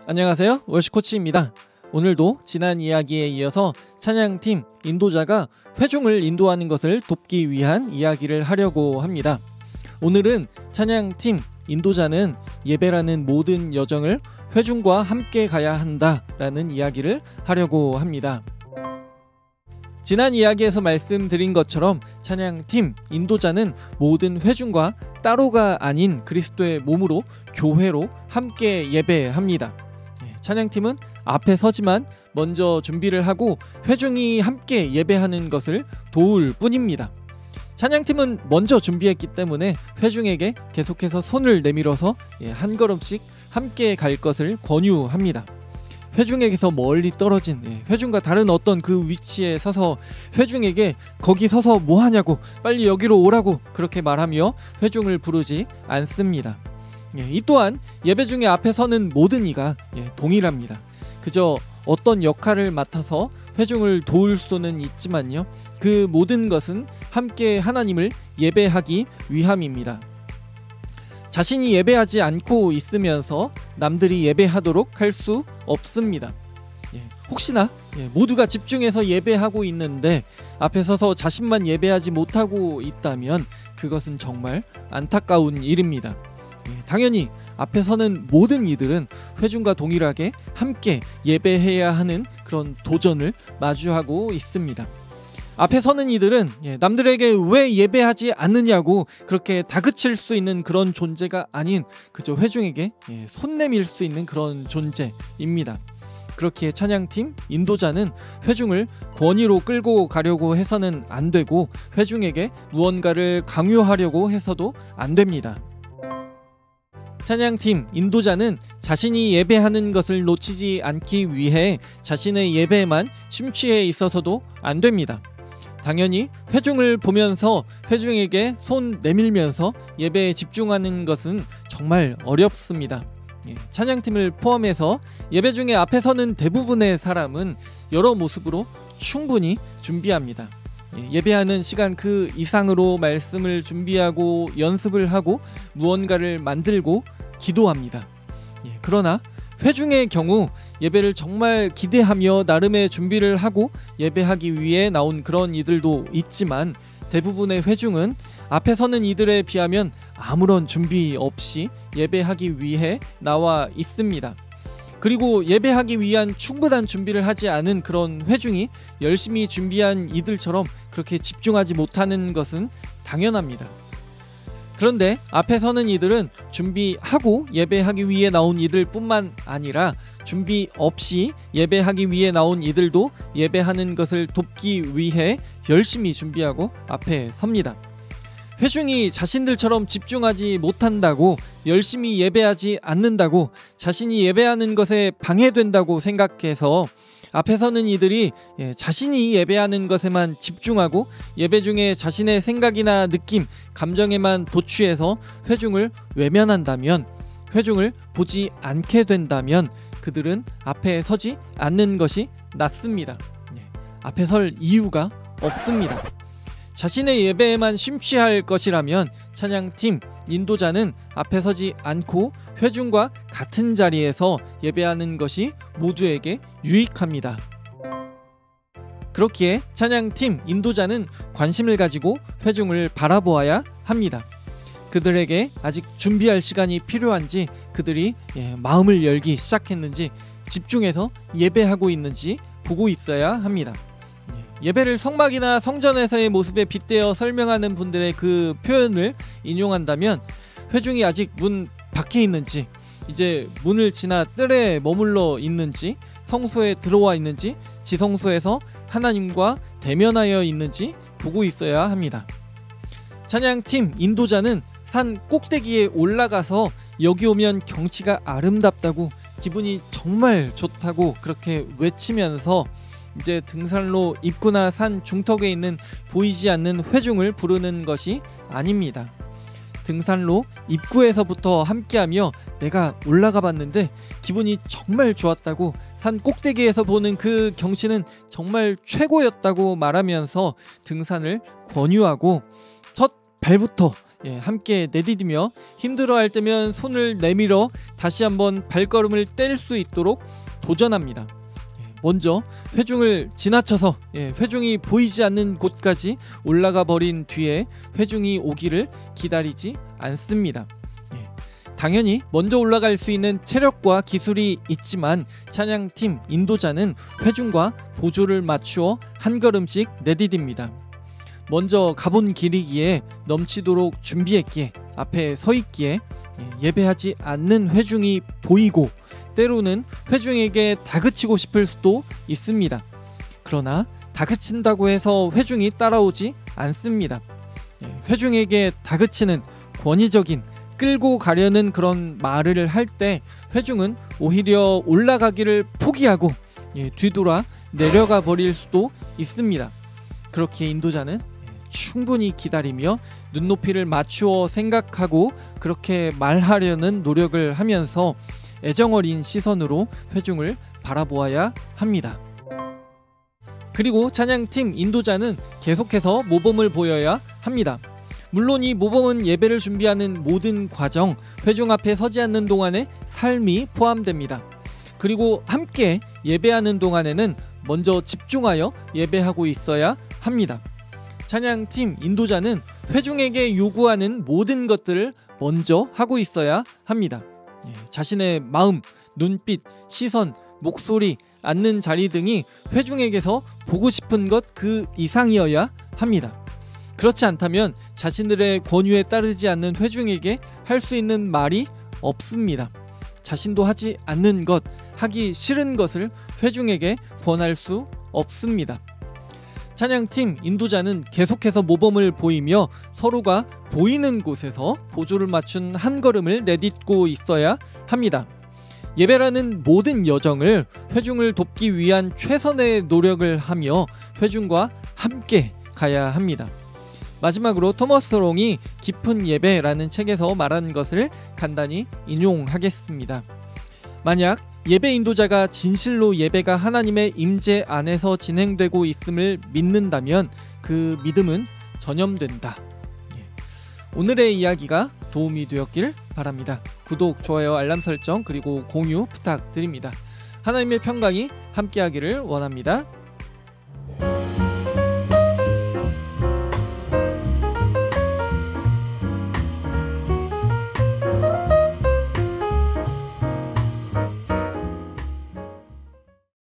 안녕하세요, 월시코치입니다. 오늘도 지난 이야기에 이어서 찬양팀 인도자가 회중을 인도하는 것을 돕기 위한 이야기를 하려고 합니다. 오늘은 찬양팀 인도자는 예배라는 모든 여정을 회중과 함께 가야 한다라는 이야기를 하려고 합니다. 지난 이야기에서 말씀드린 것처럼 찬양팀 인도자는 모든 회중과 따로가 아닌 그리스도의 몸으로 교회로 함께 예배합니다. 찬양팀은 앞에 서지만 먼저 준비를 하고 회중이 함께 예배하는 것을 도울 뿐입니다. 찬양팀은 먼저 준비했기 때문에 회중에게 계속해서 손을 내밀어서 한 걸음씩 함께 갈 것을 권유합니다. 회중에게서 멀리 떨어진 회중과 다른 어떤 그 위치에 서서 회중에게 거기 서서 뭐 하냐고 빨리 여기로 오라고 그렇게 말하며 회중을 부르지 않습니다. 이 또한 예배 중에 앞에 서는 모든 이가 동일합니다. 그저 어떤 역할을 맡아서 회중을 도울 수는 있지만요, 그 모든 것은 함께 하나님을 예배하기 위함입니다. 자신이 예배하지 않고 있으면서 남들이 예배하도록 할 수 없습니다. 혹시나 모두가 집중해서 예배하고 있는데 앞에 서서 자신만 예배하지 못하고 있다면 그것은 정말 안타까운 일입니다. 당연히 앞에 서는 모든 이들은 회중과 동일하게 함께 예배해야 하는 그런 도전을 마주하고 있습니다. 앞에 서는 이들은 남들에게 왜 예배하지 않느냐고 그렇게 다그칠 수 있는 그런 존재가 아닌 그저 회중에게 손 내밀 수 있는 그런 존재입니다. 그렇기에 찬양팀 인도자는 회중을 권위로 끌고 가려고 해서는 안 되고 회중에게 무언가를 강요하려고 해서도 안 됩니다. 찬양팀 인도자는 자신이 예배하는 것을 놓치지 않기 위해 자신의 예배에만 심취해 있어서도 안 됩니다. 당연히 회중을 보면서 회중에게 손 내밀면서 예배에 집중하는 것은 정말 어렵습니다. 찬양팀을 포함해서 예배 중에 앞에 서는 대부분의 사람은 여러 모습으로 충분히 준비합니다. 예배하는 시간 그 이상으로 말씀을 준비하고 연습을 하고 무언가를 만들고 기도합니다. 그러나 회중의 경우 예배를 정말 기대하며 나름의 준비를 하고 예배하기 위해 나온 그런 이들도 있지만 대부분의 회중은 앞에 서는 이들에 비하면 아무런 준비 없이 예배하기 위해 나와 있습니다. 그리고 예배하기 위한 충분한 준비를 하지 않은 그런 회중이 열심히 준비한 이들처럼 그렇게 집중하지 못하는 것은 당연합니다. 그런데 앞에 서는 이들은 준비하고 예배하기 위해 나온 이들 뿐만 아니라 준비 없이 예배하기 위해 나온 이들도 예배하는 것을 돕기 위해 열심히 준비하고 앞에 섭니다. 회중이 자신들처럼 집중하지 못한다고, 열심히 예배하지 않는다고, 자신이 예배하는 것에 방해된다고 생각해서 앞에 서는 이들이 자신이 예배하는 것에만 집중하고 예배 중에 자신의 생각이나 느낌, 감정에만 도취해서 회중을 외면한다면, 회중을 보지 않게 된다면 그들은 앞에 서지 않는 것이 낫습니다. 앞에 설 이유가 없습니다. 자신의 예배에만 심취할 것이라면 찬양팀 인도자는 앞에 서지 않고 회중과 같은 자리에서 예배하는 것이 모두에게 유익합니다. 그렇기에 찬양팀 인도자는 관심을 가지고 회중을 바라보아야 합니다. 그들에게 아직 준비할 시간이 필요한지, 그들이 마음을 열기 시작했는지, 집중해서 예배하고 있는지 보고 있어야 합니다. 예배를 성막이나 성전에서의 모습에 빗대어 설명하는 분들의 그 표현을 인용한다면 회중이 아직 문 밖에 있는지, 이제 문을 지나 뜰에 머물러 있는지, 성소에 들어와 있는지, 지성소에서 하나님과 대면하여 있는지 보고 있어야 합니다. 찬양팀 인도자는 산 꼭대기에 올라가서 여기 오면 경치가 아름답다고, 기분이 정말 좋다고 그렇게 외치면서 이제 등산로 입구나 산 중턱에 있는 보이지 않는 회중을 부르는 것이 아닙니다. 등산로 입구에서부터 함께하며 내가 올라가 봤는데 기분이 정말 좋았다고, 산 꼭대기에서 보는 그 경치는 정말 최고였다고 말하면서 등산을 권유하고 첫 발부터 함께 내디디며 힘들어할 때면 손을 내밀어 다시 한번 발걸음을 뗄 수 있도록 도전합니다. 먼저 회중을 지나쳐서 회중이 보이지 않는 곳까지 올라가 버린 뒤에 회중이 오기를 기다리지 않습니다. 당연히 먼저 올라갈 수 있는 체력과 기술이 있지만 찬양팀 인도자는 회중과 보조를 맞추어 한 걸음씩 내디딥니다. 먼저 가본 길이기에 넘치도록 준비했기에 앞에 서 있기에 예배하지 않는 회중이 보이고 때로는 회중에게 다그치고 싶을 수도 있습니다. 그러나 다그친다고 해서 회중이 따라오지 않습니다. 회중에게 다그치는 권위적인 끌고 가려는 그런 말을 할 때 회중은 오히려 올라가기를 포기하고 뒤돌아 내려가 버릴 수도 있습니다. 그렇게 인도자는 충분히 기다리며 눈높이를 맞추어 생각하고 그렇게 말하려는 노력을 하면서 애정어린 시선으로 회중을 바라보아야 합니다. 그리고 찬양팀 인도자는 계속해서 모범을 보여야 합니다. 물론 이 모범은 예배를 준비하는 모든 과정, 회중 앞에 서지 않는 동안의 삶이 포함됩니다. 그리고 함께 예배하는 동안에는 먼저 집중하여 예배하고 있어야 합니다. 찬양팀 인도자는 회중에게 요구하는 모든 것들을 먼저 하고 있어야 합니다. 자신의 마음, 눈빛, 시선, 목소리, 앉는 자리 등이 회중에게서 보고 싶은 것 그 이상이어야 합니다. 그렇지 않다면 자신들의 권유에 따르지 않는 회중에게 할 수 있는 말이 없습니다. 자신도 하지 않는 것, 하기 싫은 것을 회중에게 권할 수 없습니다. 찬양팀 인도자는 계속해서 모범을 보이며 서로가 보이는 곳에서 보조를 맞춘 한 걸음을 내딛고 있어야 합니다. 예배라는 모든 여정을 회중을 돕기 위한 최선의 노력을 하며 회중과 함께 가야 합니다. 마지막으로 토머스 롱이 깊은 예배라는 책에서 말한 것을 간단히 인용하겠습니다. 만약 예배 인도자가 진실로 예배가 하나님의 임재 안에서 진행되고 있음을 믿는다면 그 믿음은 전염된다. 오늘의 이야기가 도움이 되었길 바랍니다. 구독, 좋아요, 알람 설정 그리고 공유 부탁드립니다. 하나님의 평강이 함께하기를 원합니다.